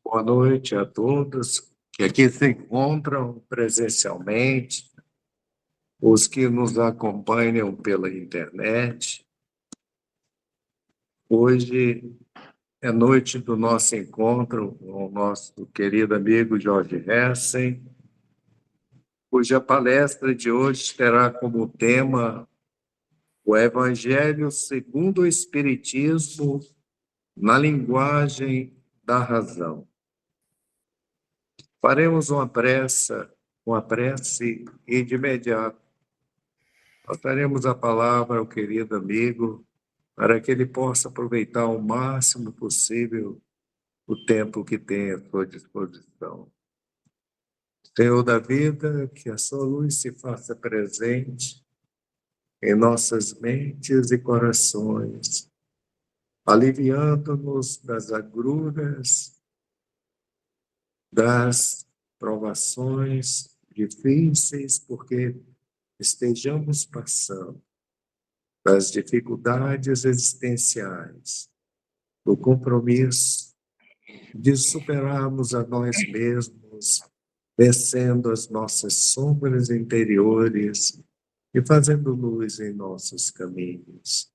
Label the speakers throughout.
Speaker 1: Boa noite a todos que aqui se encontram presencialmente, os que nos acompanham pela internet. Hoje é noite do nosso encontro com o nosso querido amigo Jorge Hessen, cuja palestra de hoje terá como tema o Evangelho segundo o Espiritismo na linguagem da razão. Faremos uma prece e de imediato passaremos a palavra ao querido amigo para que ele possa aproveitar o máximo possível o tempo que tem à sua disposição. Senhor da vida, que a sua luz se faça presente em nossas mentes e corações, aliviando-nos das agruras, das provações difíceis, porque estejamos passando, das dificuldades existenciais, do compromisso de superarmos a nós mesmos, vencendo as nossas sombras interiores e fazendo luz em nossos caminhos.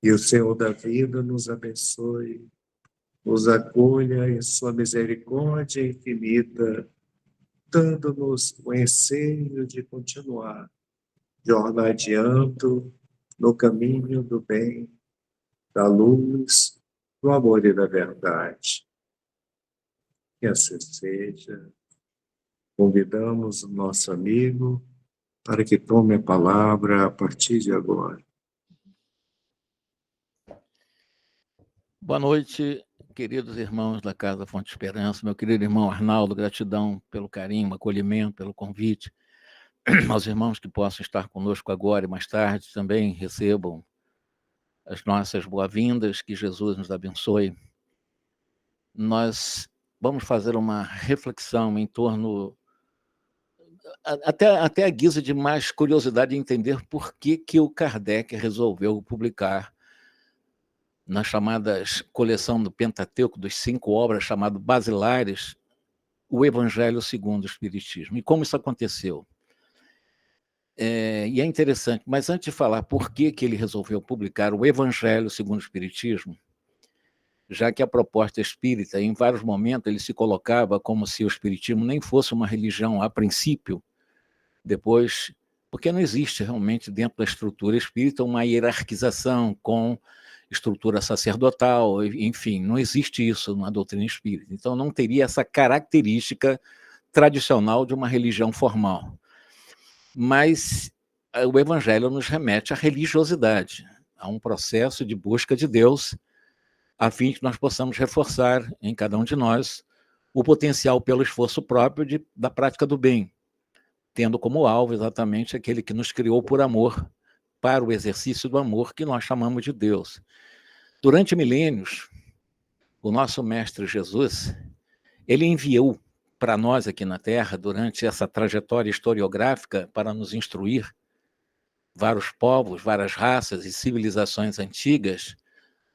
Speaker 1: E o Senhor da vida nos abençoe, nos acolha em sua misericórdia infinita, dando-nos o ensejo de continuar jornadeando no caminho do bem, da luz, do amor e da verdade. Que assim seja. Convidamos o nosso amigo para que tome a palavra a partir de agora.
Speaker 2: Boa noite, queridos irmãos da Casa Fonte Esperança, meu querido irmão Arnaldo, gratidão pelo carinho, acolhimento, pelo convite. Aos irmãos que possam estar conosco agora e mais tarde também recebam as nossas boas-vindas, que Jesus nos abençoe. Nós vamos fazer uma reflexão em torno, até a guisa de mais curiosidade de entender por que o Kardec resolveu publicar na chamada coleção do Pentateuco, dos 5 obras, chamado Basilares, o Evangelho segundo o Espiritismo. E como isso aconteceu? E é interessante, mas antes de falar por que ele resolveu publicar o Evangelho segundo o Espiritismo, já que a proposta espírita, em vários momentos, ele se colocava como se o Espiritismo nem fosse uma religião a princípio, depois, porque não existe realmente dentro da estrutura espírita uma hierarquização com estrutura sacerdotal, enfim, não existe isso na doutrina espírita. Então não teria essa característica tradicional de uma religião formal. Mas o Evangelho nos remete à religiosidade, a um processo de busca de Deus, a fim de que nós possamos reforçar em cada um de nós o potencial pelo esforço próprio da prática do bem, tendo como alvo exatamente aquele que nos criou por amor, para o exercício do amor que nós chamamos de Deus. Durante milênios, o nosso Mestre Jesus, ele enviou para nós aqui na Terra, durante essa trajetória historiográfica, para nos instruir, vários povos, várias raças e civilizações antigas,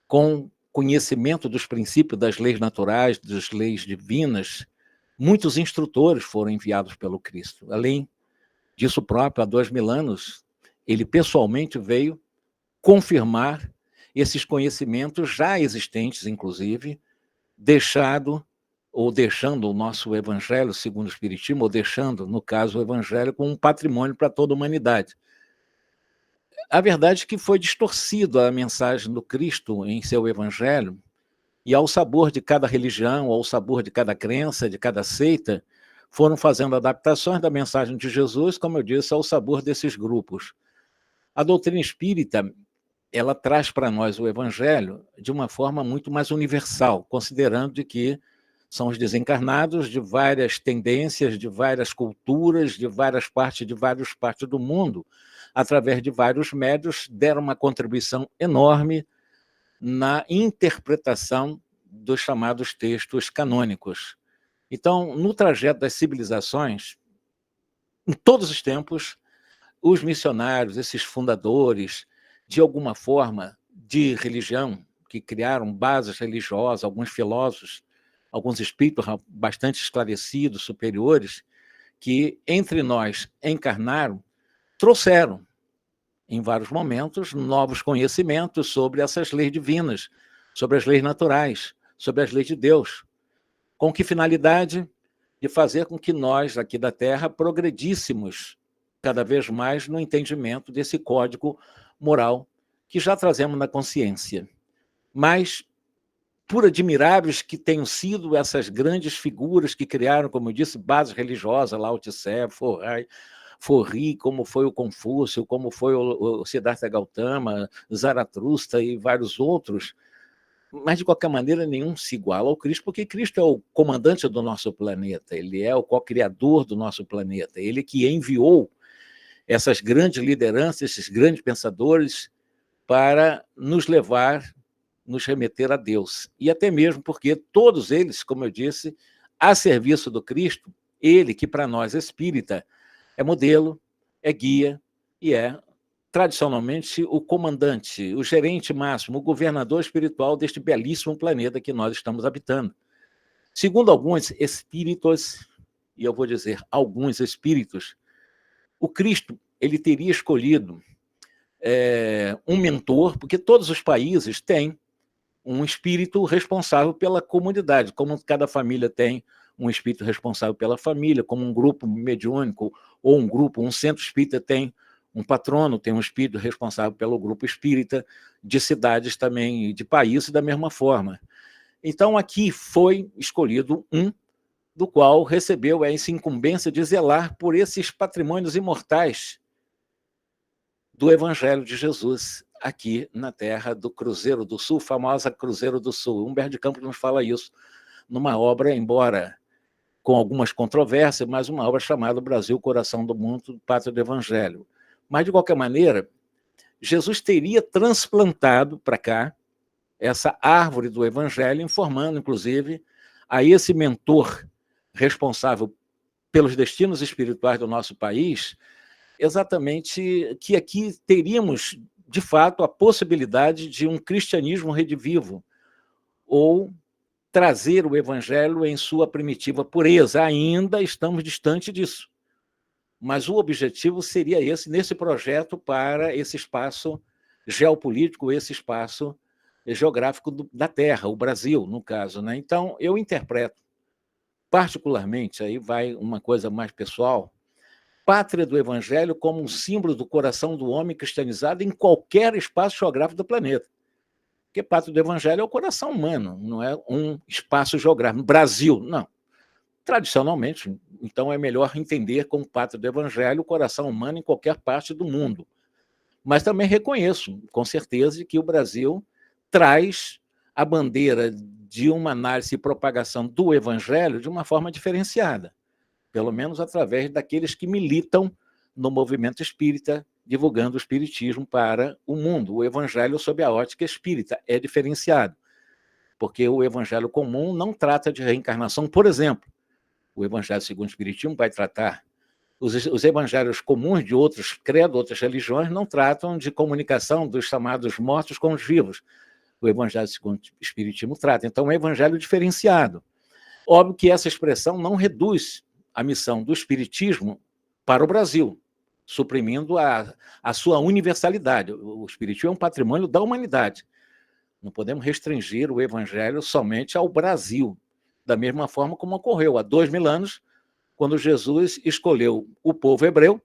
Speaker 2: com conhecimento dos princípios das leis naturais, das leis divinas. Muitos instrutores foram enviados pelo Cristo. Além disso próprio, há 2000 anos, ele pessoalmente veio confirmar esses conhecimentos já existentes, inclusive, deixando o nosso Evangelho segundo o Espiritismo, ou deixando, no caso, o Evangelho como um patrimônio para toda a humanidade. A verdade é que foi distorcido a mensagem do Cristo em seu Evangelho, e ao sabor de cada religião, ao sabor de cada crença, de cada seita, foram fazendo adaptações da mensagem de Jesus, como eu disse, ao sabor desses grupos. A doutrina espírita, ela traz para nós o Evangelho de uma forma muito mais universal, considerando de que são os desencarnados de várias tendências, de várias culturas, de várias partes do mundo, através de vários médios, deram uma contribuição enorme na interpretação dos chamados textos canônicos. Então, no trajeto das civilizações, em todos os tempos, os missionários, esses fundadores, de alguma forma, de religião, que criaram bases religiosas, alguns filósofos, alguns espíritos bastante esclarecidos, superiores, que entre nós encarnaram, trouxeram, em vários momentos, novos conhecimentos sobre essas leis divinas, sobre as leis naturais, sobre as leis de Deus. Com que finalidade? De fazer com que nós, aqui da Terra, progredíssemos cada vez mais no entendimento desse código moral que já trazemos na consciência. Mas, por admiráveis que tenham sido essas grandes figuras que criaram, como eu disse, bases religiosas, Lao Tse, Forri, como foi o Confúcio, como foi o Siddhartha Gautama, Zaratustra e vários outros, mas, de qualquer maneira, nenhum se iguala ao Cristo, porque Cristo é o comandante do nosso planeta, ele é o co-criador do nosso planeta, ele que enviou essas grandes lideranças, esses grandes pensadores, para nos levar, nos remeter a Deus. E até mesmo porque todos eles, como eu disse, a serviço do Cristo, ele que para nós espírita é modelo, é guia e é, tradicionalmente, o comandante, o gerente máximo, o governador espiritual deste belíssimo planeta que nós estamos habitando. Segundo alguns espíritos, e eu vou dizer alguns espíritos, o Cristo ele teria escolhido um mentor, porque todos os países têm um espírito responsável pela comunidade, como cada família tem um espírito responsável pela família, como um grupo mediúnico ou um centro espírita tem um patrono, tem um espírito responsável pelo grupo espírita, de cidades também, de países da mesma forma. Então, aqui foi escolhido um do qual recebeu essa incumbência de zelar por esses patrimônios imortais do Evangelho de Jesus, aqui na terra do Cruzeiro do Sul, famosa Cruzeiro do Sul. Humberto de Campos nos fala isso numa obra, embora com algumas controvérsias, mas uma obra chamada Brasil, Coração do Mundo, Pátria do Evangelho. Mas, de qualquer maneira, Jesus teria transplantado para cá essa árvore do Evangelho, informando, inclusive, a esse mentor responsável pelos destinos espirituais do nosso país, exatamente que aqui teríamos, de fato, a possibilidade de um cristianismo redivivo, ou trazer o Evangelho em sua primitiva pureza. Ainda estamos distante disso. Mas o objetivo seria esse, nesse projeto, para esse espaço geopolítico, esse espaço geográfico da Terra, o Brasil, no caso, né? Então, eu interpreto, particularmente, aí vai uma coisa mais pessoal, Pátria do Evangelho como um símbolo do coração do homem cristianizado em qualquer espaço geográfico do planeta. Porque Pátria do Evangelho é o coração humano, não é um espaço geográfico. Brasil, não. Tradicionalmente, então é melhor entender como Pátria do Evangelho o coração humano em qualquer parte do mundo. Mas também reconheço, com certeza, que o Brasil traz a bandeira de uma análise e propagação do Evangelho de uma forma diferenciada, pelo menos através daqueles que militam no movimento espírita, divulgando o espiritismo para o mundo. O Evangelho, sob a ótica espírita, é diferenciado, porque o Evangelho comum não trata de reencarnação, por exemplo. O Evangelho segundo o Espiritismo vai tratar. Os evangelhos comuns de outros credos, outras religiões, não tratam de comunicação dos chamados mortos com os vivos. O Evangelho segundo o Espiritismo trata. Então, é um evangelho diferenciado. Óbvio que essa expressão não reduz a missão do Espiritismo para o Brasil, suprimindo a sua universalidade. O Espiritismo é um patrimônio da humanidade. Não podemos restringir o Evangelho somente ao Brasil, da mesma forma como ocorreu há 2000 anos, quando Jesus escolheu o povo hebreu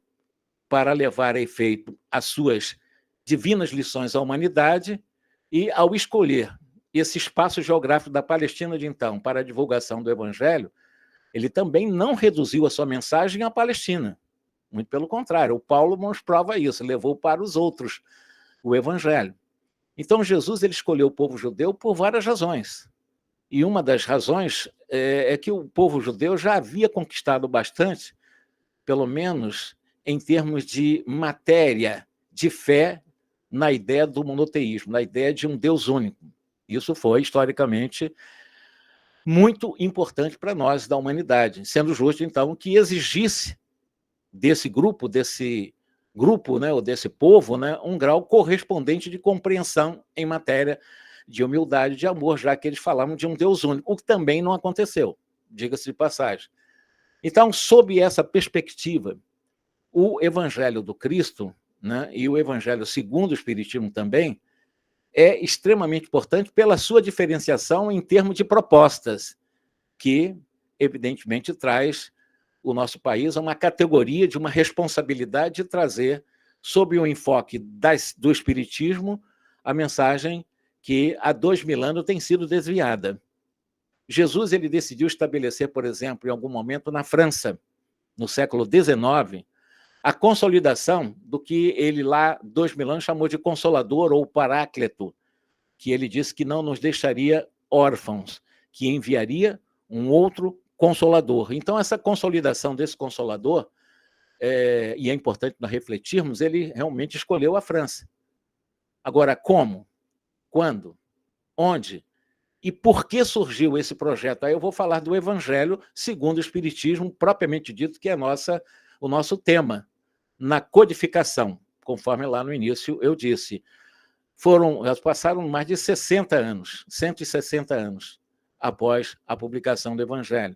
Speaker 2: para levar a efeito as suas divinas lições à humanidade, e, ao escolher esse espaço geográfico da Palestina de então para a divulgação do Evangelho, ele também não reduziu a sua mensagem à Palestina. Muito pelo contrário, o Paulo nos prova isso, levou para os outros o Evangelho. Então, Jesus ele escolheu o povo judeu por várias razões. E uma das razões é que o povo judeu já havia conquistado bastante, pelo menos em termos de matéria, de fé, na ideia do monoteísmo, na ideia de um Deus único. Isso foi, historicamente, muito importante para nós, da humanidade, sendo justo, então, que exigisse desse grupo, né, ou desse povo, né, um grau correspondente de compreensão em matéria de humildade, de amor, já que eles falavam de um Deus único, o que também não aconteceu, diga-se de passagem. Então, sob essa perspectiva, o Evangelho do Cristo, né, e o Evangelho segundo o Espiritismo também, é extremamente importante pela sua diferenciação em termos de propostas, que, evidentemente, traz o nosso país a uma categoria de uma responsabilidade de trazer, sob o enfoque do Espiritismo, a mensagem que há 2000 anos tem sido desviada. Jesus ele decidiu estabelecer, por exemplo, em algum momento na França, no século XIX, a consolidação do que ele lá, 2000 anos, chamou de Consolador ou Paráclito, que ele disse que não nos deixaria órfãos, que enviaria um outro Consolador. Então, essa consolidação desse Consolador, e é importante nós refletirmos, ele realmente escolheu a França. Agora, como? Quando? Onde? E por que surgiu esse projeto? Aí eu vou falar do Evangelho segundo o Espiritismo, propriamente dito, que é o nosso tema, na codificação, conforme lá no início eu disse. Passaram mais de 60 anos, 160 anos, após a publicação do Evangelho.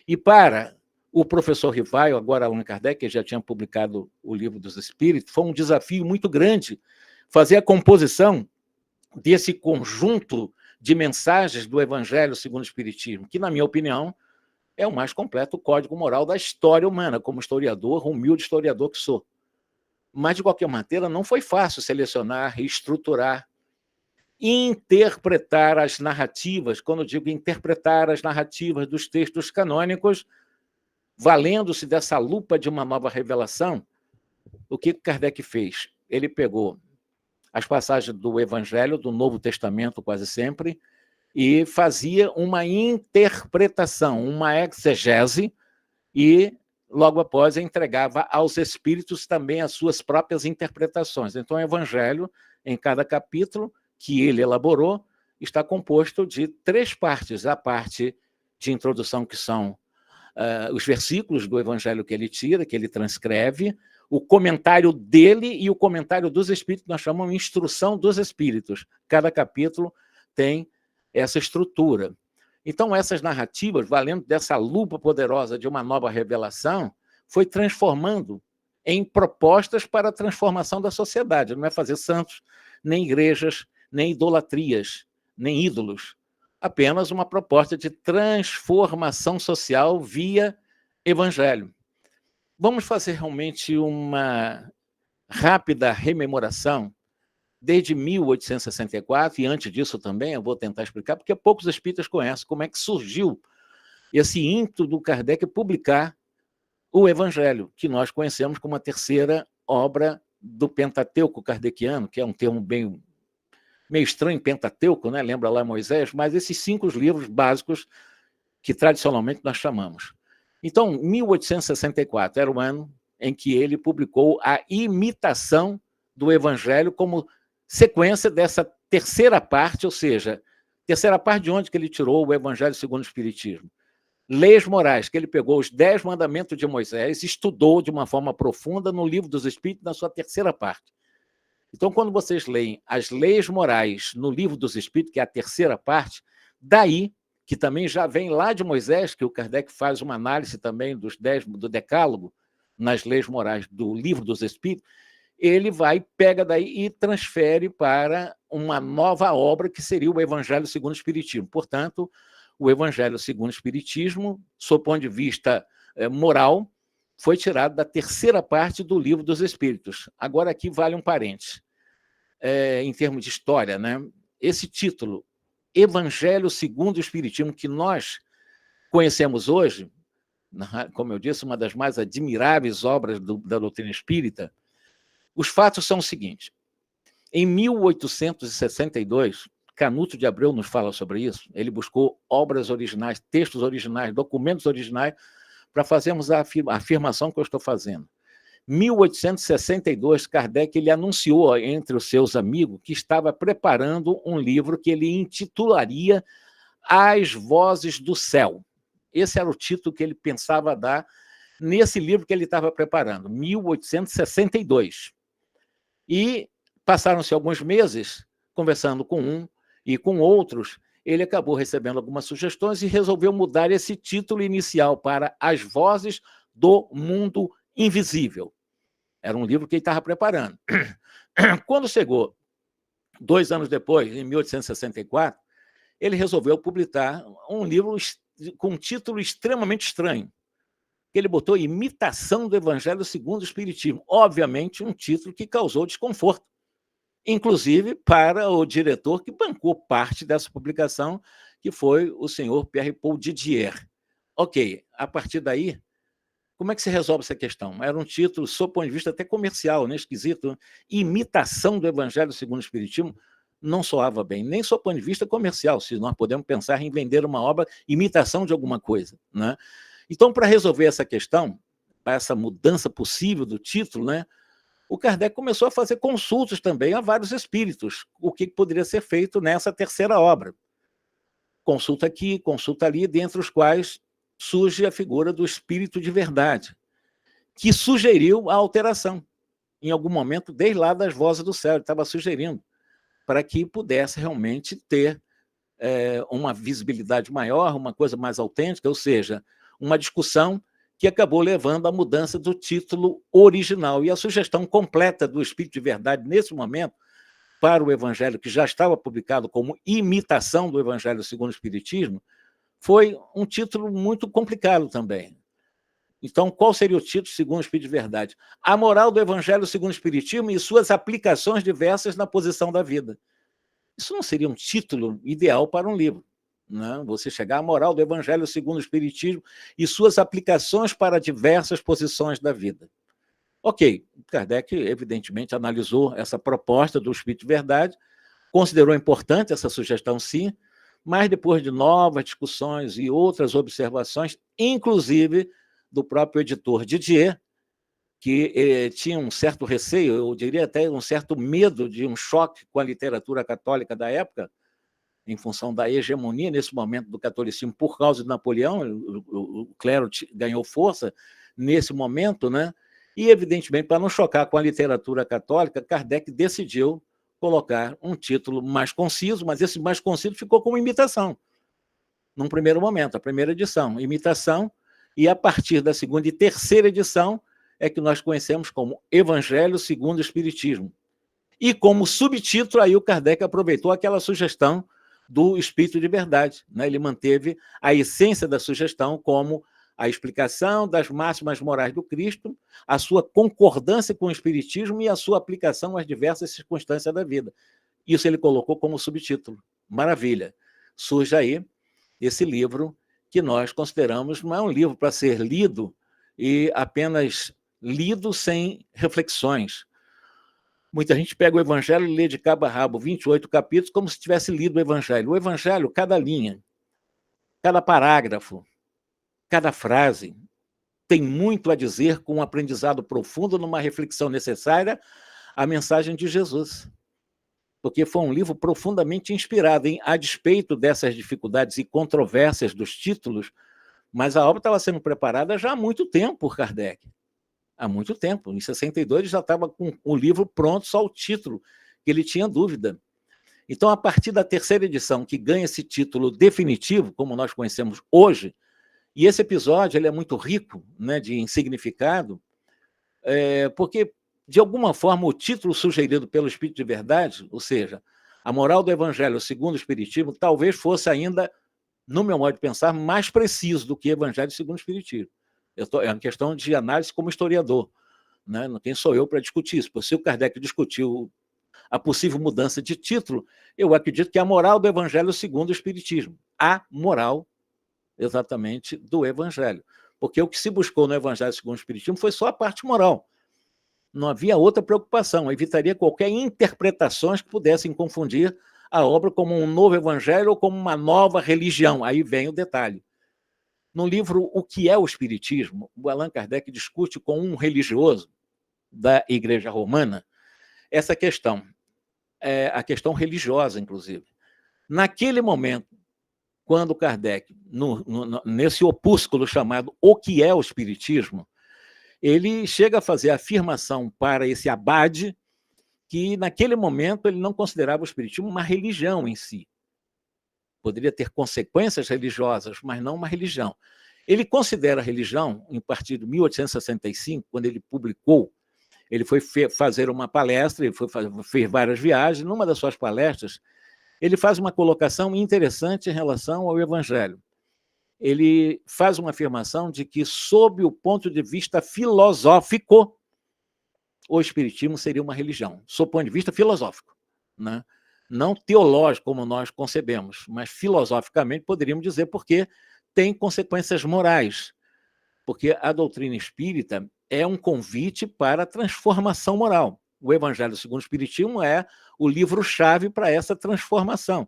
Speaker 2: E para o professor Rivaio, agora Allan Kardec, que já tinha publicado o Livro dos Espíritos, foi um desafio muito grande fazer a composição desse conjunto de mensagens do Evangelho segundo o Espiritismo, que, na minha opinião, é o mais completo código moral da história humana, como historiador, humilde historiador que sou. Mas, de qualquer maneira, não foi fácil selecionar, estruturar, interpretar as narrativas. Quando eu digo interpretar as narrativas dos textos canônicos, valendo-se dessa lupa de uma nova revelação, o que Kardec fez? Ele pegou as passagens do Evangelho, do Novo Testamento, quase sempre, e fazia uma interpretação, uma exegese, e logo após entregava aos espíritos também as suas próprias interpretações. Então, o Evangelho, em cada capítulo que ele elaborou, está composto de 3 partes. A parte de introdução, que são os versículos do Evangelho que ele tira, que ele transcreve, o comentário dele e o comentário dos espíritos, nós chamamos de instrução dos espíritos. Cada capítulo tem essa estrutura. Então, essas narrativas, valendo dessa lupa poderosa de uma nova revelação, foi transformando em propostas para a transformação da sociedade. Não é fazer santos, nem igrejas, nem idolatrias, nem ídolos. Apenas uma proposta de transformação social via Evangelho. Vamos fazer realmente uma rápida rememoração desde 1864, e antes disso também, eu vou tentar explicar, porque poucos espíritas conhecem como é que surgiu esse ímpeto do Kardec publicar o Evangelho, que nós conhecemos como a terceira obra do Pentateuco kardeciano, que é um termo meio estranho, Pentateuco, né? Lembra lá Moisés, mas esses 5 livros básicos que tradicionalmente nós chamamos. Então, 1864 era o ano em que ele publicou a imitação do Evangelho como sequência dessa terceira parte, ou seja, terceira parte de onde que ele tirou o Evangelho segundo o Espiritismo? Leis morais, que ele pegou os 10 mandamentos de Moisés, estudou de uma forma profunda no Livro dos Espíritos, na sua terceira parte. Então, quando vocês leem as leis morais no Livro dos Espíritos, que é a terceira parte, daí, que também já vem lá de Moisés, que o Kardec faz uma análise também do Decálogo, nas leis morais do Livro dos Espíritos, ele pega daí e transfere para uma nova obra, que seria o Evangelho segundo o Espiritismo. Portanto, o Evangelho segundo o Espiritismo, sob o ponto de vista moral, foi tirado da terceira parte do Livro dos Espíritos. Agora, aqui vale um parênteses. Em termos de história, né? Esse título, Evangelho segundo o Espiritismo, que nós conhecemos hoje, como eu disse, uma das mais admiráveis obras da doutrina espírita, os fatos são os seguintes. Em 1862, Canuto de Abreu nos fala sobre isso, ele buscou obras originais, textos originais, documentos originais, para fazermos a afirmação que eu estou fazendo. 1862, Kardec ele anunciou entre os seus amigos que estava preparando um livro que ele intitularia As Vozes do Céu. Esse era o título que ele pensava dar nesse livro que ele estava preparando, 1862. E passaram-se alguns meses conversando com um e com outros, ele acabou recebendo algumas sugestões e resolveu mudar esse título inicial para As Vozes do Mundo Invisível. Era um livro que ele estava preparando. Quando chegou 2 anos depois, em 1864, ele resolveu publicar um livro com um título extremamente estranho. Ele botou Imitação do Evangelho segundo o Espiritismo. Obviamente, um título que causou desconforto, inclusive para o diretor que bancou parte dessa publicação, que foi o senhor Pierre-Paul Didier. Ok, a partir daí, como é que se resolve essa questão? Era um título, sob o ponto de vista até comercial, né? Esquisito, né? Imitação do Evangelho segundo o Espiritismo não soava bem, nem sob o ponto de vista comercial, se nós podemos pensar em vender uma obra, imitação de alguma coisa, né? Então, para resolver essa questão, para essa mudança possível do título, né, o Kardec começou a fazer consultas também a vários espíritos, o que poderia ser feito nessa terceira obra. Consulta aqui, consulta ali, dentre os quais surge a figura do espírito de verdade, que sugeriu a alteração. Em algum momento, desde lá das Vozes do Céu, ele estava sugerindo para que pudesse realmente ter uma visibilidade maior, uma coisa mais autêntica, ou seja, uma discussão que acabou levando à mudança do título original. E a sugestão completa do Espírito de Verdade, nesse momento, para o Evangelho, que já estava publicado como Imitação do Evangelho segundo o Espiritismo, foi um título muito complicado também. Então, qual seria o título segundo o Espírito de Verdade? A moral do Evangelho segundo o Espiritismo e suas aplicações diversas na posição da vida. Isso não seria um título ideal para um livro, né? Você chegar à moral do Evangelho segundo o Espiritismo e suas aplicações para diversas posições da vida. Ok, Kardec, evidentemente, analisou essa proposta do Espírito de Verdade, considerou importante essa sugestão, sim, mas depois de novas discussões e outras observações, inclusive do próprio editor Didier, que tinha um certo receio, eu diria até um certo medo de um choque com a literatura católica da época, em função da hegemonia nesse momento do catolicismo por causa de Napoleão, o clero ganhou força nesse momento, né? E, evidentemente, para não chocar com a literatura católica, Kardec decidiu colocar um título mais conciso, mas esse mais conciso ficou como imitação, num primeiro momento, a primeira edição, imitação, e a partir da segunda e terceira edição é que nós conhecemos como Evangelho segundo o Espiritismo. E como subtítulo, aí o Kardec aproveitou aquela sugestão do Espírito de Verdade, né? Ele manteve a essência da sugestão como a explicação das máximas morais do Cristo, a sua concordância com o Espiritismo e a sua aplicação às diversas circunstâncias da vida. Isso ele colocou como subtítulo. Maravilha. Surge aí esse livro que nós consideramos não é um livro para ser lido e apenas lido sem reflexões. Muita gente pega o Evangelho e lê de cabo a rabo 28 capítulos como se tivesse lido o Evangelho. O Evangelho, cada linha, cada parágrafo, cada frase tem muito a dizer com um aprendizado profundo, numa reflexão necessária à mensagem de Jesus. Porque foi um livro profundamente inspirado, a despeito dessas dificuldades e controvérsias dos títulos, mas a obra estava sendo preparada já há muito tempo por Kardec. Há muito tempo. Em 62 ele já estava com o livro pronto, só o título, que ele tinha dúvida. Então, a partir da terceira edição, que ganha esse título definitivo, como nós conhecemos hoje, e esse episódio ele é muito rico, né, de significado, porque, de alguma forma, o título sugerido pelo Espírito de Verdade, ou seja, a moral do Evangelho segundo o Espiritismo, talvez fosse ainda, no meu modo de pensar, mais preciso do que Evangelho segundo o Espiritismo. É uma questão de análise como historiador, né? Quem sou eu para discutir isso? Se o Kardec discutiu a possível mudança de título, eu acredito que é a moral do Evangelho segundo o Espiritismo. A moral, exatamente, do Evangelho. Porque o que se buscou no Evangelho segundo o Espiritismo foi só a parte moral. Não havia outra preocupação, evitaria qualquer interpretações que pudessem confundir a obra como um novo evangelho ou como uma nova religião. Aí vem o detalhe. No livro O que é o Espiritismo, o Allan Kardec discute com um religioso da Igreja Romana essa questão, a questão religiosa, inclusive. Naquele momento, quando Kardec, nesse opúsculo chamado O que é o Espiritismo, ele chega a fazer a afirmação para esse abade que, naquele momento, ele não considerava o Espiritismo uma religião em si, poderia ter consequências religiosas, mas não uma religião. Ele considera a religião, em partir de 1865, quando ele publicou, ele foi fazer uma palestra, ele fez várias viagens. Numa das suas palestras, ele faz uma colocação interessante em relação ao Evangelho. Ele faz uma afirmação de que, sob o ponto de vista filosófico, o Espiritismo seria uma religião, sob o ponto de vista filosófico, né? Não teológico, como nós concebemos, mas filosoficamente poderíamos dizer, porque tem consequências morais, porque a doutrina espírita é um convite para a transformação moral. O Evangelho segundo o Espiritismo é o livro-chave para essa transformação,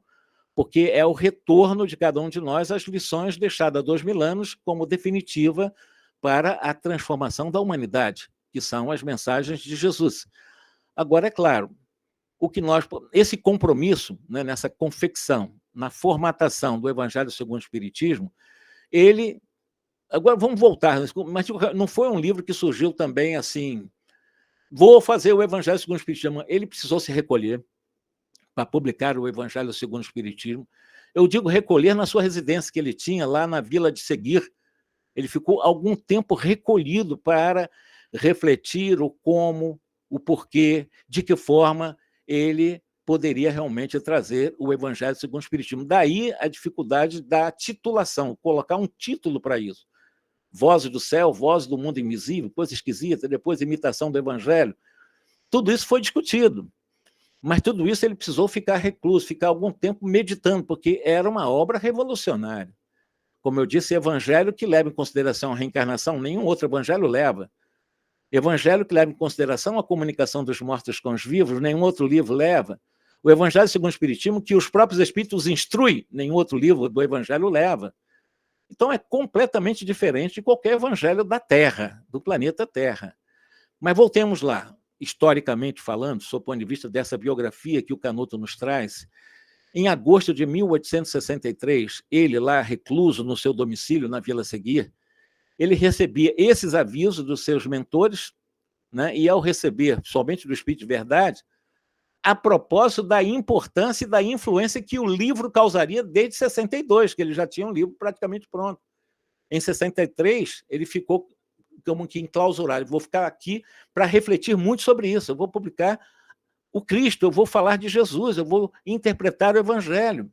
Speaker 2: porque é o retorno de cada um de nós às lições deixadas há 2000 anos como definitiva para a transformação da humanidade, que são as mensagens de Jesus. Agora, é claro, esse compromisso, né, nessa confecção, na formatação do Evangelho segundo o Espiritismo, ele... Agora, vamos voltar, mas não foi um livro que surgiu também assim, vou fazer o Evangelho segundo o Espiritismo. Ele precisou se recolher para publicar o Evangelho segundo o Espiritismo. Eu digo recolher na sua residência que ele tinha lá na Vila de Seguir. Ele ficou algum tempo recolhido para refletir o como, o porquê, de que forma ele poderia realmente trazer o Evangelho segundo o Espiritismo. Daí a dificuldade da titulação, colocar um título para isso. Vozes do Céu, Vozes do Mundo Invisível, coisa esquisita, depois imitação do Evangelho. Tudo isso foi discutido. Mas tudo isso ele precisou ficar recluso, ficar algum tempo meditando, porque era uma obra revolucionária. Como eu disse, evangelho que leva em consideração a reencarnação, nenhum outro evangelho leva. Evangelho que leva em consideração a comunicação dos mortos com os vivos, nenhum outro livro leva. O Evangelho segundo o Espiritismo, que os próprios Espíritos instruem, nenhum outro livro do Evangelho leva. Então é completamente diferente de qualquer evangelho da Terra, do planeta Terra. Mas voltemos lá. Historicamente falando, sob o ponto de vista dessa biografia que o Canuto nos traz, em agosto de 1863, ele lá recluso no seu domicílio, na Vila Seguir, ele recebia esses avisos dos seus mentores, né, e ao receber somente do Espírito de Verdade, a propósito da importância e da influência que o livro causaria desde 62, que ele já tinha um livro praticamente pronto. Em 63, ele ficou como que enclausurado. Vou ficar aqui para refletir muito sobre isso. Eu vou publicar o Cristo, eu vou falar de Jesus, eu vou interpretar o Evangelho.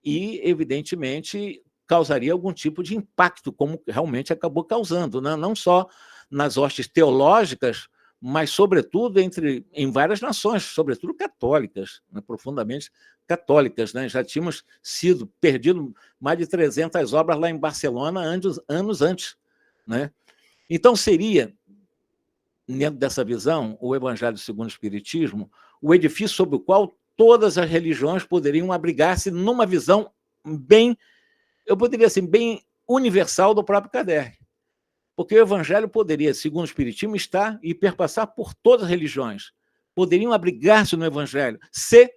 Speaker 2: E, evidentemente, causaria algum tipo de impacto, como realmente acabou causando, né? Não só nas hostes teológicas, mas, sobretudo, em várias nações, sobretudo católicas, né? Profundamente católicas, né? Já tínhamos perdido mais de 300 obras lá em Barcelona anos antes, né? Então, seria, dentro dessa visão, o Evangelho segundo o Espiritismo, o edifício sobre o qual todas as religiões poderiam abrigar-se numa visão bem, eu poderia assim, bem universal do próprio Kardec. Porque o Evangelho poderia, segundo o Espiritismo, estar e perpassar por todas as religiões. Poderiam abrigar-se no Evangelho, se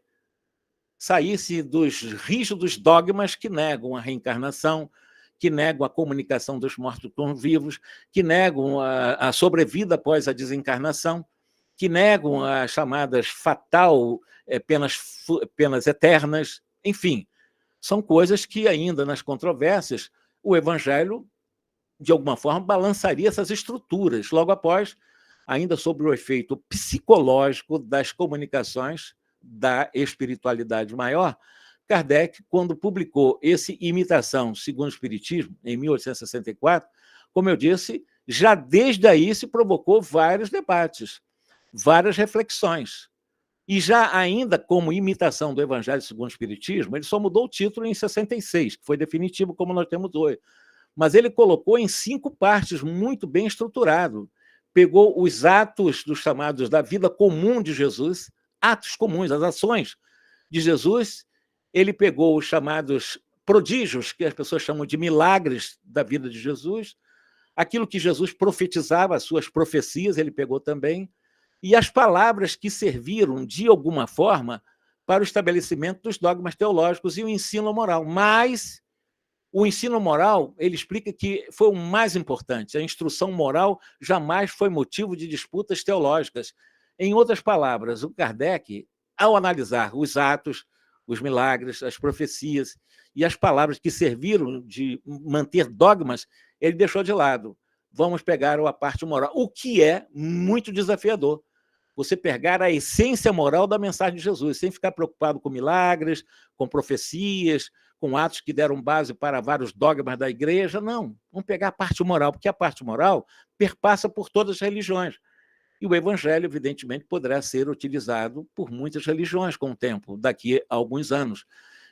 Speaker 2: saísse dos rígidos dogmas que negam a reencarnação, que negam a comunicação dos mortos com os vivos, que negam a sobrevida após a desencarnação, que negam as chamadas penas eternas, enfim, são coisas que ainda nas controvérsias o Evangelho, de alguma forma, balançaria essas estruturas, logo após, ainda sob o efeito psicológico das comunicações da espiritualidade maior. Kardec, quando publicou esse Imitação segundo o Espiritismo, em 1864, como eu disse, já desde aí se provocou vários debates, várias reflexões. E já ainda como imitação do Evangelho segundo o Espiritismo, ele só mudou o título em 66, que foi definitivo como nós temos hoje. Mas ele colocou em 5 partes, muito bem estruturado. Pegou os atos dos chamados da vida comum de Jesus, atos comuns, as ações de Jesus. Ele pegou os chamados prodígios, que as pessoas chamam de milagres da vida de Jesus, aquilo que Jesus profetizava, as suas profecias, ele pegou também, e as palavras que serviram, de alguma forma, para o estabelecimento dos dogmas teológicos e o ensino moral. Mas o ensino moral, ele explica que foi o mais importante. A instrução moral jamais foi motivo de disputas teológicas. Em outras palavras, o Kardec, ao analisar os atos, os milagres, as profecias e as palavras que serviram de manter dogmas, ele deixou de lado. Vamos pegar a parte moral, o que é muito desafiador. Você pegar a essência moral da mensagem de Jesus, sem ficar preocupado com milagres, com profecias, com atos que deram base para vários dogmas da igreja. Não, vamos pegar a parte moral, porque a parte moral perpassa por todas as religiões. E o evangelho, evidentemente, poderá ser utilizado por muitas religiões com o tempo, daqui a alguns anos.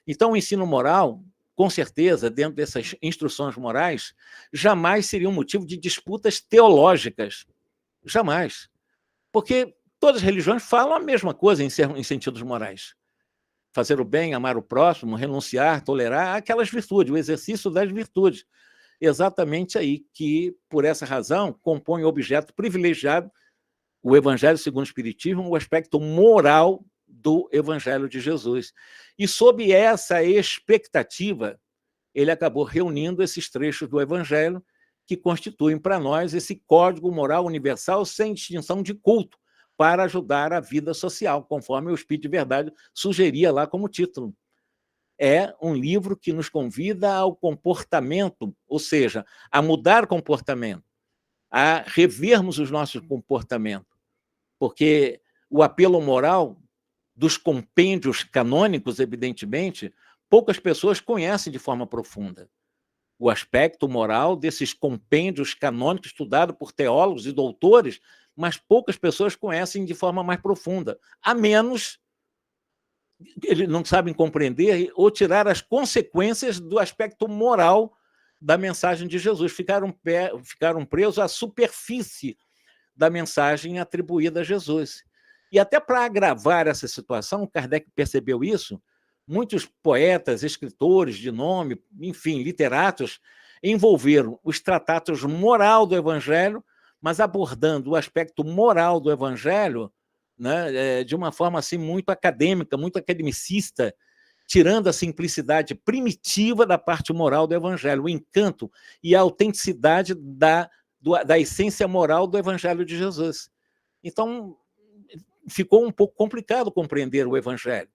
Speaker 2: Então, o ensino moral, com certeza, dentro dessas instruções morais, jamais seria um motivo de disputas teológicas. Jamais. Porque todas as religiões falam a mesma coisa em sentidos morais. Fazer o bem, amar o próximo, renunciar, tolerar, aquelas virtudes, o exercício das virtudes. Exatamente aí que, por essa razão, compõe o objeto privilegiado, o Evangelho segundo o Espiritismo, o aspecto moral do Evangelho de Jesus. E, sob essa expectativa, ele acabou reunindo esses trechos do Evangelho que constituem para nós esse código moral universal sem distinção de culto, para ajudar a vida social, conforme o Espírito de Verdade sugeria lá como título. É um livro que nos convida ao comportamento, ou seja, a mudar comportamento, a revermos os nossos comportamentos, porque o apelo moral dos compêndios canônicos, evidentemente, poucas pessoas conhecem de forma profunda. O aspecto moral desses compêndios canônicos estudados por teólogos e doutores, mas poucas pessoas conhecem de forma mais profunda, a menos eles não sabem compreender ou tirar as consequências do aspecto moral da mensagem de Jesus. Ficaram presos à superfície da mensagem atribuída a Jesus. E até para agravar essa situação, Kardec percebeu isso, muitos poetas, escritores de nome, enfim, literatos, envolveram os tratados moral do Evangelho, mas abordando o aspecto moral do Evangelho, né, de uma forma assim, muito acadêmica, muito academicista, tirando a simplicidade primitiva da parte moral do Evangelho, o encanto e a autenticidade da essência moral do Evangelho de Jesus. Então, ficou um pouco complicado compreender o Evangelho.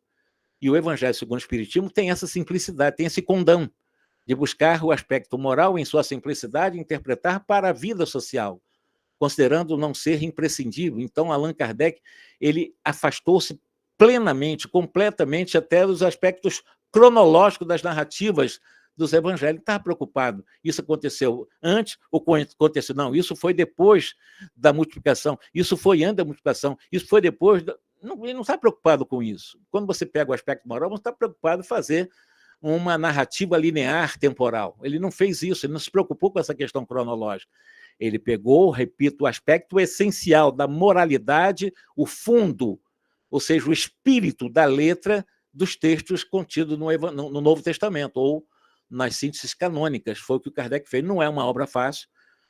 Speaker 2: E o Evangelho segundo o Espiritismo tem essa simplicidade, tem esse condão de buscar o aspecto moral em sua simplicidade e interpretar para a vida social, considerando não ser imprescindível. Então, Allan Kardec, ele afastou-se plenamente, completamente, até dos aspectos cronológicos das narrativas dos evangelhos. Estava preocupado. Isso aconteceu antes ou aconteceu? Não, isso foi depois da multiplicação, isso foi antes da multiplicação, isso foi depois... Ele não está preocupado com isso. Quando você pega o aspecto moral, você está preocupado em fazer uma narrativa linear temporal. Ele não fez isso, ele não se preocupou com essa questão cronológica. Ele pegou, repito, o aspecto essencial da moralidade, o fundo, ou seja, o espírito da letra dos textos contidos no Novo Testamento, ou nas sínteses canônicas. Foi o que o Kardec fez. Não é uma obra fácil,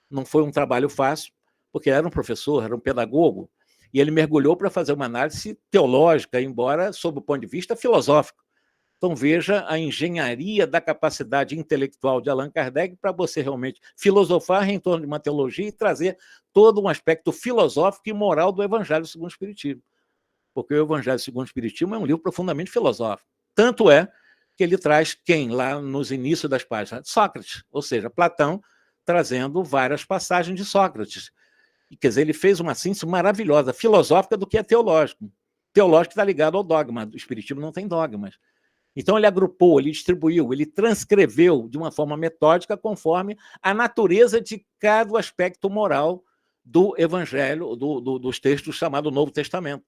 Speaker 2: não foi um trabalho fácil, porque ele era um professor, era um pedagogo, e ele mergulhou para fazer uma análise teológica, embora sob o ponto de vista filosófico. Então, veja a engenharia da capacidade intelectual de Allan Kardec para você realmente filosofar em torno de uma teologia e trazer todo um aspecto filosófico e moral do Evangelho segundo o Espiritismo. Porque o Evangelho segundo o Espiritismo é um livro profundamente filosófico. Tanto é que ele traz quem lá nos inícios das páginas? Sócrates, ou seja, Platão trazendo várias passagens de Sócrates. Quer dizer, ele fez uma síntese maravilhosa, filosófica do que é teológico. Teológico está ligado ao dogma, o Espiritismo não tem dogmas. Então, ele agrupou, ele distribuiu, ele transcreveu de uma forma metódica conforme a natureza de cada aspecto moral do Evangelho, dos textos chamados Novo Testamento.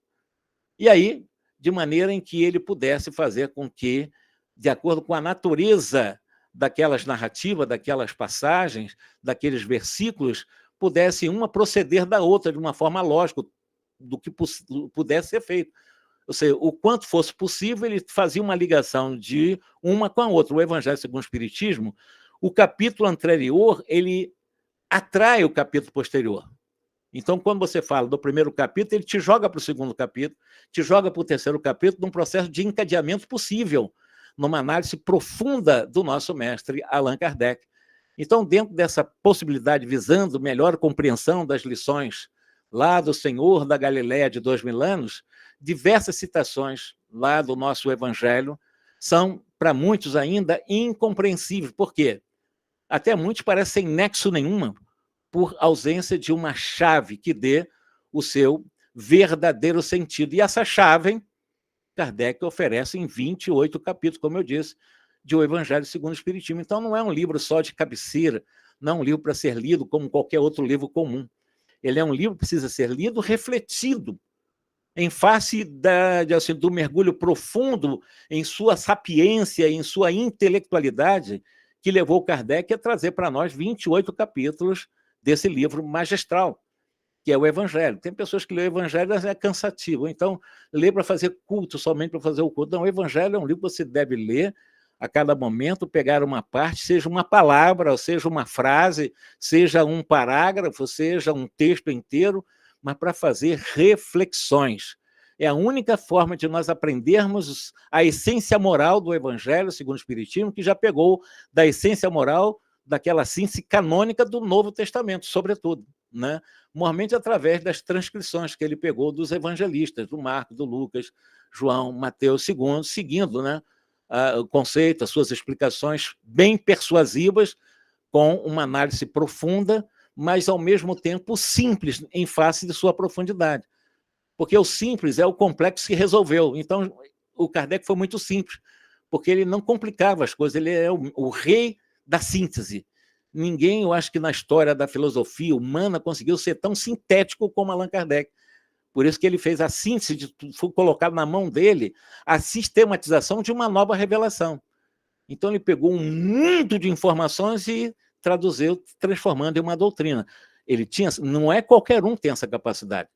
Speaker 2: E aí, de maneira em que ele pudesse fazer com que, de acordo com a natureza daquelas narrativas, daquelas passagens, daqueles versículos, pudesse uma proceder da outra de uma forma lógica, do que pudesse ser feito. Ou seja, o quanto fosse possível, ele fazia uma ligação de uma com a outra. O Evangelho segundo o Espiritismo, o capítulo anterior, ele atrai o capítulo posterior. Então, quando você fala do primeiro capítulo, ele te joga para o segundo capítulo, te joga para o terceiro capítulo, num processo de encadeamento possível, numa análise profunda do nosso mestre Allan Kardec. Então, dentro dessa possibilidade, visando melhor compreensão das lições lá do Senhor da Galileia de 2000 anos, diversas citações lá do nosso Evangelho são, para muitos ainda, incompreensíveis. Por quê? Até muitos parecem sem nexo nenhuma, por ausência de uma chave que dê o seu verdadeiro sentido. E essa chave, Kardec oferece em 28 capítulos, como eu disse, de O Evangelho segundo o Espiritismo. Então, não é um livro só de cabeceira, não é um livro para ser lido como qualquer outro livro comum. Ele é um livro que precisa ser lido, refletido, em face do mergulho profundo em sua sapiência, em sua intelectualidade, que levou Kardec a trazer para nós 28 capítulos desse livro magistral, que é o Evangelho. Tem pessoas que lêem o Evangelho é cansativo, então lê para fazer culto, somente para fazer o culto. Não, o Evangelho é um livro que você deve ler a cada momento, pegar uma parte, seja uma palavra, seja uma frase, seja um parágrafo, seja um texto inteiro, mas para fazer reflexões. É a única forma de nós aprendermos a essência moral do Evangelho, segundo o Espiritismo, que já pegou da essência moral daquela síntese canônica do Novo Testamento, sobretudo, né? Normalmente através das transcrições que ele pegou dos evangelistas, do Marcos, do Lucas, João, Mateus, seguindo, né, o conceito, as suas explicações bem persuasivas, com uma análise profunda, mas, ao mesmo tempo, simples em face de sua profundidade. Porque o simples é o complexo que resolveu. Então, o Kardec foi muito simples, porque ele não complicava as coisas, ele é o rei da síntese. Ninguém, eu acho que na história da filosofia humana, conseguiu ser tão sintético como Allan Kardec. Por isso que ele fez a síntese, foi colocado na mão dele a sistematização de uma nova revelação. Então, ele pegou um mundo de informações e traduziu, transformando em uma doutrina. Ele tinha, não é qualquer um que tem essa capacidade.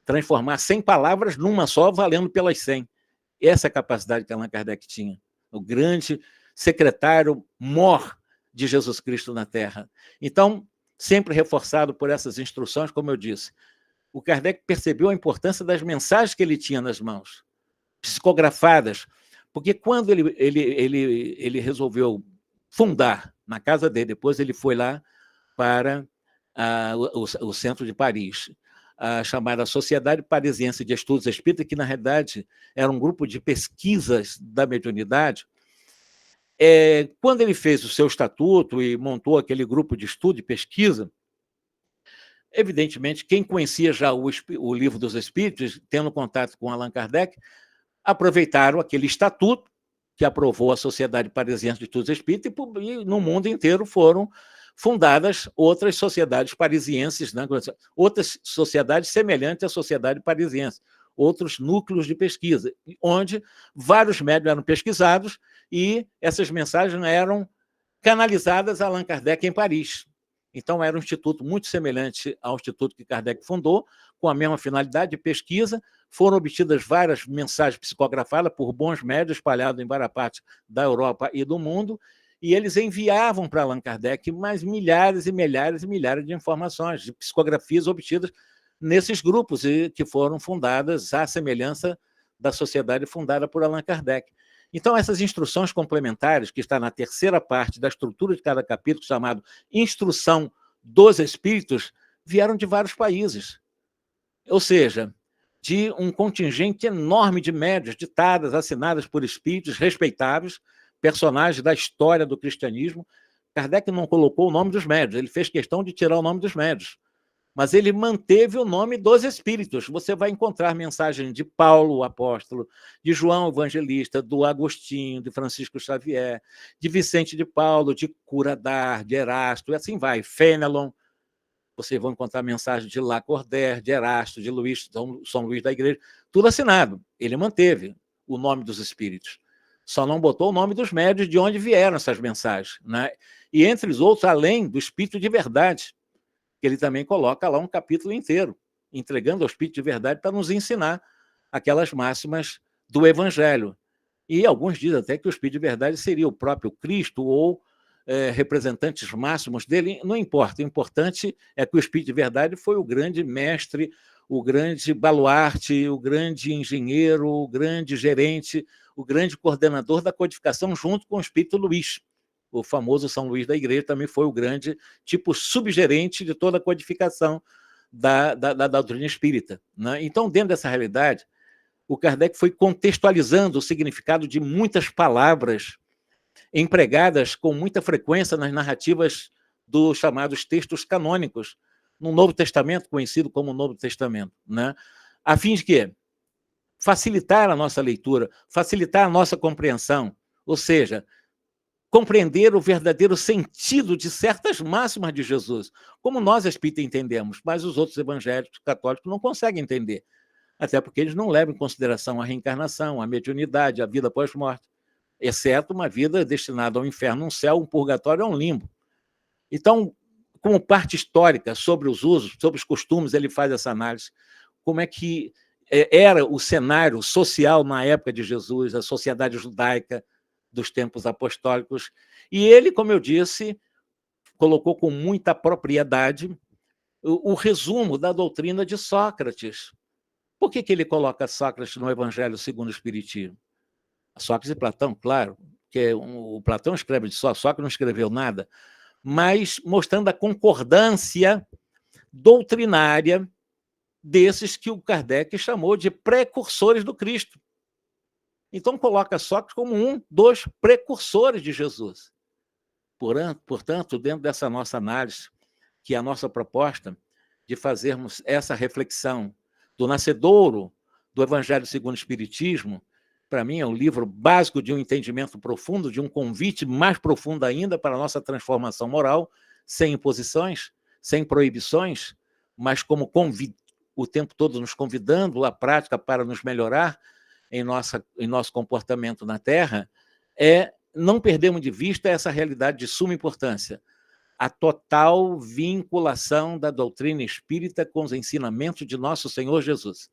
Speaker 2: Transformar 100 palavras numa só, valendo pelas 100. Essa é a capacidade que Allan Kardec tinha. O grande secretário-mor de Jesus Cristo na Terra. Então, sempre reforçado por essas instruções, como eu disse, o Kardec percebeu a importância das mensagens que ele tinha nas mãos, psicografadas, porque quando ele resolveu fundar na casa dele, depois ele foi lá para o centro de Paris, a chamada Sociedade Parisiense de Estudos Espíritas, que, na realidade, era um grupo de pesquisas da mediunidade. Quando ele fez o seu estatuto e montou aquele grupo de estudo e pesquisa, evidentemente, quem conhecia já o Livro dos Espíritos, tendo contato com Allan Kardec, aproveitaram aquele estatuto que aprovou a Sociedade Parisiense de Estudos Espíritas e no mundo inteiro foram fundadas outras sociedades parisienses, né? Outras sociedades semelhantes à Sociedade Parisiense, outros núcleos de pesquisa, onde vários médiuns eram pesquisados e essas mensagens eram canalizadas a Allan Kardec em Paris. Então, era um instituto muito semelhante ao instituto que Kardec fundou, com a mesma finalidade de pesquisa. Foram obtidas várias mensagens psicografadas por bons médiuns espalhados em várias partes da Europa e do mundo, e eles enviavam para Allan Kardec mais milhares e milhares e milhares de informações, de psicografias obtidas nesses grupos e que foram fundadas à semelhança da sociedade fundada por Allan Kardec. Então, essas instruções complementares, que está na terceira parte da estrutura de cada capítulo, chamado Instrução dos Espíritos, vieram de vários países. Ou seja, de um contingente enorme de médiuns, ditadas, assinadas por espíritos respeitáveis, personagens da história do cristianismo. Kardec não colocou o nome dos médiuns, ele fez questão de tirar o nome dos médiuns, mas ele manteve o nome dos espíritos. Você vai encontrar mensagem de Paulo, o apóstolo, de João, o evangelista, do Agostinho, de Francisco Xavier, de Vicente de Paulo, de Curadar, de Erasto, e assim vai, Fenelon. Vocês vão encontrar mensagem de Lacordaire, de Erasto, de São Luís da Igreja, tudo assinado. Ele manteve o nome dos espíritos. Só não botou o nome dos médiuns de onde vieram essas mensagens, né? E entre os outros, além do Espírito de Verdade, que ele também coloca lá um capítulo inteiro, entregando ao Espírito de Verdade para nos ensinar aquelas máximas do Evangelho. E alguns dizem até que o Espírito de Verdade seria o próprio Cristo ou representantes máximos dele. Não importa, o importante é que o Espírito de Verdade foi o grande mestre, o grande baluarte, o grande engenheiro, o grande gerente, o grande coordenador da codificação, junto com o Espírito Luís. O famoso São Luís da Igreja também foi o grande tipo subgerente de toda a codificação da doutrina espírita, né? Então, dentro dessa realidade, o Kardec foi contextualizando o significado de muitas palavras empregadas com muita frequência nas narrativas dos chamados textos canônicos, no Novo Testamento, conhecido como Novo Testamento, né? A fim de quê? Facilitar a nossa leitura, facilitar a nossa compreensão, ou seja, compreender o verdadeiro sentido de certas máximas de Jesus, como nós espíritas entendemos, mas os outros evangélicos católicos não conseguem entender, até porque eles não levam em consideração a reencarnação, a mediunidade, a vida pós-morte, exceto uma vida destinada ao inferno, um céu, um purgatório, um limbo. Então, como parte histórica sobre os usos, sobre os costumes, ele faz essa análise, como é que era o cenário social na época de Jesus, a sociedade judaica dos tempos apostólicos, e ele, como eu disse, colocou com muita propriedade o resumo da doutrina de Sócrates. Por que ele coloca Sócrates no Evangelho segundo o Espiritismo? Sócrates e Platão, claro, que o Platão escreve de Sócrates não escreveu nada, mas mostrando a concordância doutrinária desses que o Kardec chamou de precursores do Cristo. Então, coloca Sócrates como um dos precursores de Jesus. Portanto, dentro dessa nossa análise, que é a nossa proposta de fazermos essa reflexão do nascedouro do Evangelho segundo o Espiritismo, para mim é um livro básico de um entendimento profundo, de um convite mais profundo ainda para a nossa transformação moral, sem imposições, sem proibições, mas como o tempo todo nos convidando à prática para nos melhorar em nosso comportamento na Terra, não perdermos de vista essa realidade de suma importância, a total vinculação da doutrina espírita com os ensinamentos de nosso Senhor Jesus.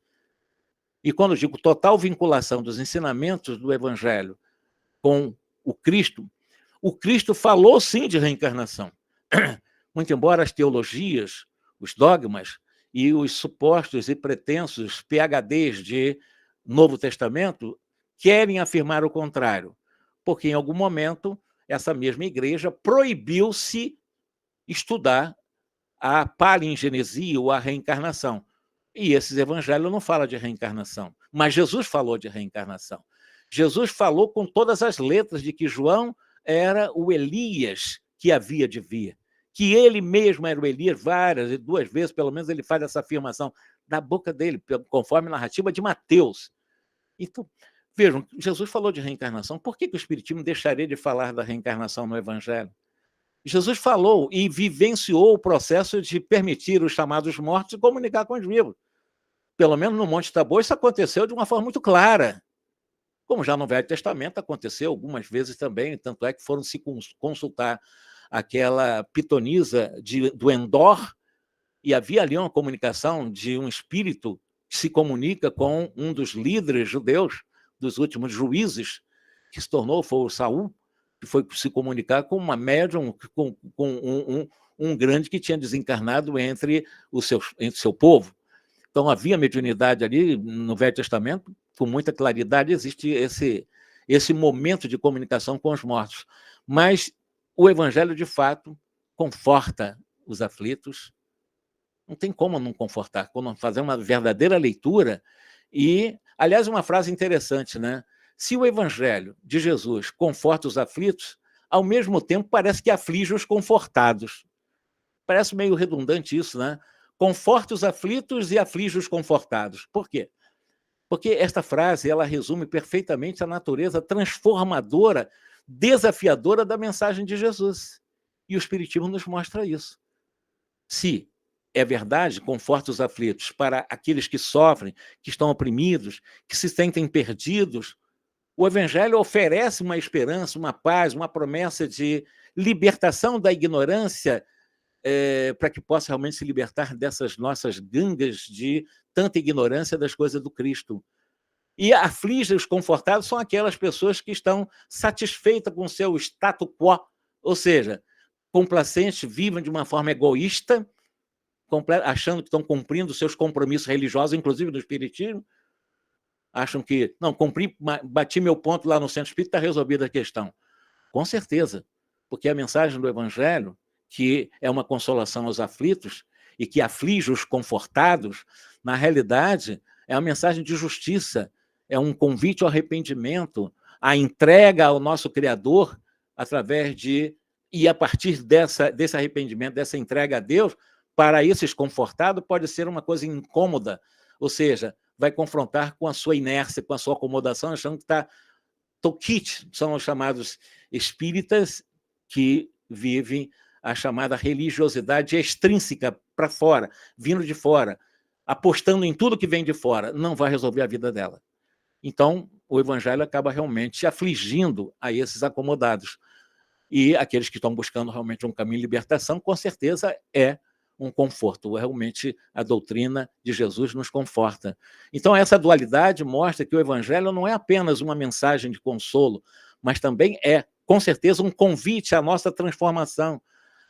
Speaker 2: E quando eu digo total vinculação dos ensinamentos do Evangelho com o Cristo falou sim de reencarnação. Muito embora as teologias, os dogmas e os supostos e pretensos PhDs de Novo Testamento querem afirmar o contrário, porque em algum momento essa mesma igreja proibiu-se estudar a palingenesia ou a reencarnação. E esses evangelhos não falam de reencarnação, mas Jesus falou de reencarnação. Jesus falou com todas as letras de que João era o Elias que havia de vir, que ele mesmo era o Elias, várias e duas vezes, pelo menos ele faz essa afirmação da boca dele, conforme a narrativa de Mateus. Então, vejam, Jesus falou de reencarnação, por que o Espiritismo deixaria de falar da reencarnação no Evangelho? Jesus falou e vivenciou o processo de permitir os chamados mortos se comunicar com os vivos. Pelo menos no Monte Tabor isso aconteceu de uma forma muito clara. Como já no Velho Testamento aconteceu algumas vezes também, tanto é que foram se consultar aquela pitonisa do Endor, e havia ali uma comunicação de um espírito que se comunica com um dos líderes judeus, dos últimos juízes, que se tornou, foi o Saul, que foi se comunicar com uma médium, com um grande que tinha desencarnado entre o seu povo. Então, havia mediunidade ali no Velho Testamento, com muita claridade, existe esse momento de comunicação com os mortos. Mas o Evangelho, de fato, conforta os aflitos. Não tem como não confortar, como fazer uma verdadeira leitura. E, aliás, uma frase interessante, né? Se o Evangelho de Jesus conforta os aflitos, ao mesmo tempo parece que aflige os confortados. Parece meio redundante isso, né? Conforta os aflitos e aflige os confortados. Por quê? Porque esta frase ela resume perfeitamente a natureza transformadora, desafiadora da mensagem de Jesus. E o Espiritismo nos mostra isso. Se é verdade, conforta os aflitos para aqueles que sofrem, que estão oprimidos, que se sentem perdidos, o Evangelho oferece uma esperança, uma paz, uma promessa de libertação da ignorância, para que possa realmente se libertar dessas nossas gangas de tanta ignorância das coisas do Cristo. E aflige os confortados são aquelas pessoas que estão satisfeitas com o seu status quo, ou seja, complacentes, vivem de uma forma egoísta, achando que estão cumprindo seus compromissos religiosos, inclusive do Espiritismo, acham que, não, cumpri, bati meu ponto lá no Centro Espírita, está resolvida a questão. Com certeza, porque a mensagem do Evangelho, que é uma consolação aos aflitos e que aflige os confortados, na realidade, é uma mensagem de justiça, é um convite ao arrependimento, à entrega ao nosso Criador, através de... E a partir desse arrependimento, dessa entrega a Deus, para esse desconfortado, pode ser uma coisa incômoda, ou seja, vai confrontar com a sua inércia, com a sua acomodação, achando que está toquite, são os chamados espíritas que vivem a chamada religiosidade extrínseca para fora, vindo de fora, apostando em tudo que vem de fora, não vai resolver a vida dela. Então, o evangelho acaba realmente afligindo a esses acomodados. E aqueles que estão buscando realmente um caminho de libertação, com certeza é um conforto. Realmente a doutrina de Jesus nos conforta. Então, essa dualidade mostra que o evangelho não é apenas uma mensagem de consolo, mas também é, com certeza, um convite à nossa transformação,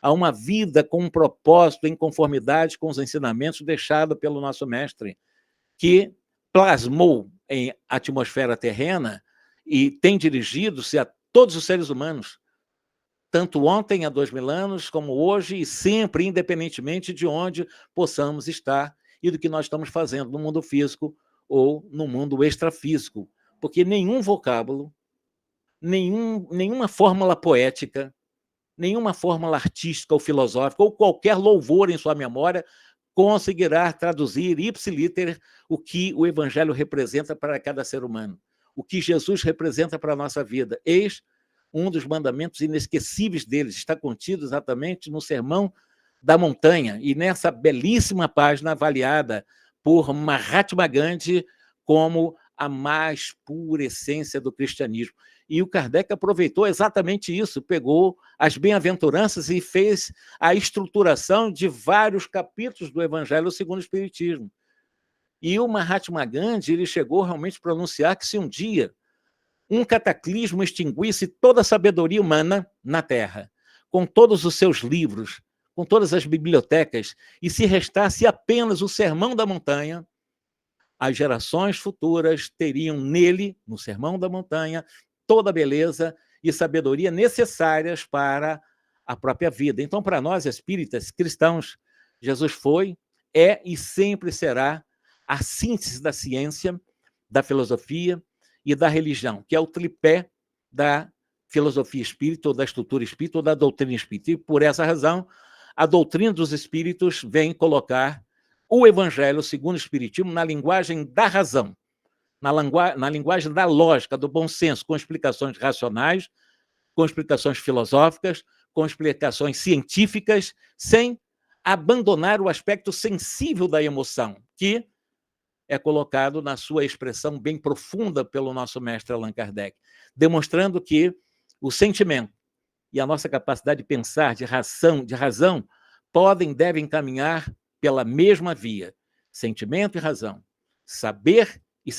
Speaker 2: a uma vida com um propósito em conformidade com os ensinamentos deixados pelo nosso mestre, que plasmou em atmosfera terrena e tem dirigido-se a todos os seres humanos, tanto ontem, há 2000 anos, como hoje, e sempre, independentemente de onde possamos estar e do que nós estamos fazendo no mundo físico ou no mundo extrafísico. Porque nenhum vocábulo, nenhuma fórmula poética, nenhuma fórmula artística ou filosófica, ou qualquer louvor em sua memória, conseguirá traduzir ipsiliter o que o evangelho representa para cada ser humano, o que Jesus representa para a nossa vida. Eis um dos mandamentos inesquecíveis deles, está contido exatamente no Sermão da Montanha, e nessa belíssima página avaliada por Mahatma Gandhi como a mais pura essência do cristianismo. E o Kardec aproveitou exatamente isso, pegou as bem-aventuranças e fez a estruturação de vários capítulos do Evangelho segundo o Espiritismo. E o Mahatma Gandhi ele chegou realmente a pronunciar que se um dia um cataclismo extinguisse toda a sabedoria humana na Terra, com todos os seus livros, com todas as bibliotecas, e se restasse apenas o Sermão da Montanha, as gerações futuras teriam nele, no Sermão da Montanha, toda a beleza e sabedoria necessárias para a própria vida. Então, para nós, espíritas, cristãos, Jesus foi, é e sempre será a síntese da ciência, da filosofia e da religião, que é o tripé da filosofia espírita, ou da estrutura espírita, ou da doutrina espírita. E, por essa razão, a doutrina dos espíritos vem colocar o evangelho, segundo o espiritismo, na linguagem da razão, na linguagem da lógica, do bom senso, com explicações racionais, com explicações filosóficas, com explicações científicas, sem abandonar o aspecto sensível da emoção, que é colocado na sua expressão bem profunda pelo nosso mestre Allan Kardec, demonstrando que o sentimento e a nossa capacidade de pensar, de razão, devem caminhar pela mesma via. Sentimento e razão. Saber e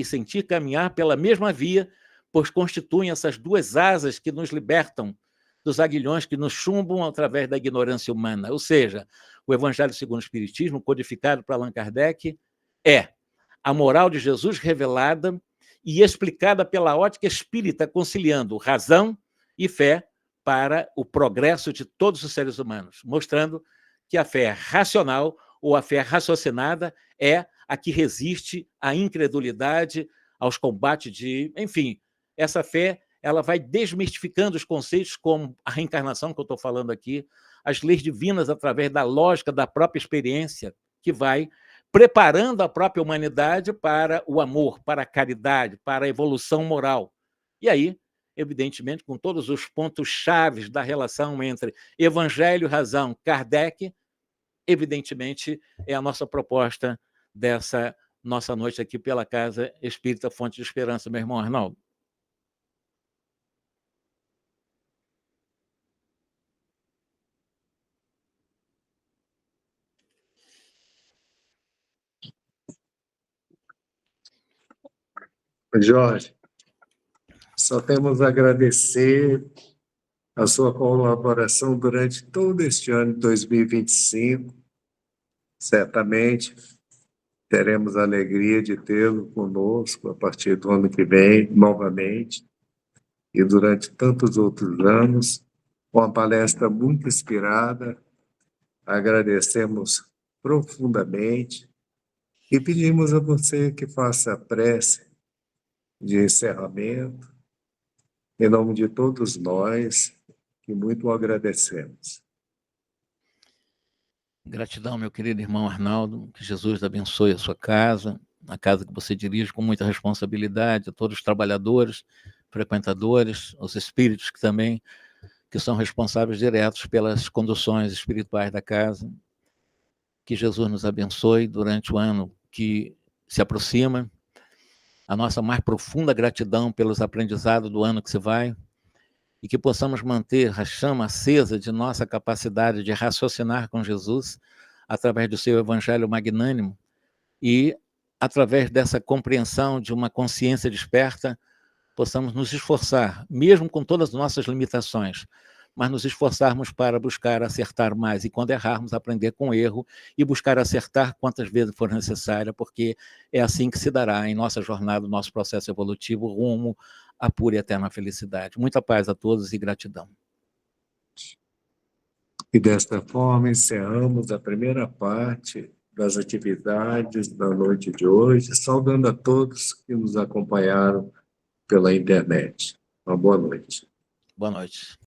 Speaker 2: sentir caminhar pela mesma via, pois constituem essas duas asas que nos libertam dos aguilhões que nos chumbam através da ignorância humana. Ou seja, o Evangelho segundo o Espiritismo, codificado para Allan Kardec, é a moral de Jesus revelada e explicada pela ótica espírita, conciliando razão e fé para o progresso de todos os seres humanos, mostrando que a fé racional ou a fé raciocinada é a que resiste à incredulidade, aos combates de... Enfim, essa fé ela vai desmistificando os conceitos como a reencarnação que eu estou falando aqui, as leis divinas através da lógica da própria experiência, que vai preparando a própria humanidade para o amor, para a caridade, para a evolução moral. E aí, evidentemente, com todos os pontos chaves da relação entre evangelho e razão, Kardec, evidentemente, é a nossa proposta dessa nossa noite aqui pela Casa Espírita Fonte de Esperança, meu irmão Arnaldo.
Speaker 1: Jorge, só temos a agradecer a sua colaboração durante todo este ano de 2025. Certamente teremos a alegria de tê-lo conosco a partir do ano que vem, novamente, e durante tantos outros anos, com uma palestra muito inspirada. Agradecemos profundamente E pedimos a você que faça a prece de encerramento, em nome de todos nós, que muito o agradecemos.
Speaker 2: Gratidão, meu querido irmão Arnaldo, que Jesus abençoe a sua casa, a casa que você dirige com muita responsabilidade, a todos os trabalhadores, frequentadores, os espíritos que são responsáveis diretos pelas conduções espirituais da casa. Que Jesus nos abençoe durante o ano que se aproxima. A nossa mais profunda gratidão pelos aprendizados do ano que se vai, e que possamos manter a chama acesa de nossa capacidade de raciocinar com Jesus através do seu evangelho magnânimo e, através dessa compreensão de uma consciência desperta, possamos nos esforçar, mesmo com todas as nossas limitações, mas nos esforçarmos para buscar acertar mais e, quando errarmos, aprender com o erro e buscar acertar quantas vezes for necessária, porque é assim que se dará em nossa jornada, nosso processo evolutivo rumo à pura e eterna felicidade. Muita paz a todos e gratidão.
Speaker 1: E desta forma encerramos a primeira parte das atividades da noite de hoje, saudando a todos que nos acompanharam pela internet. Uma boa noite.
Speaker 2: Boa noite.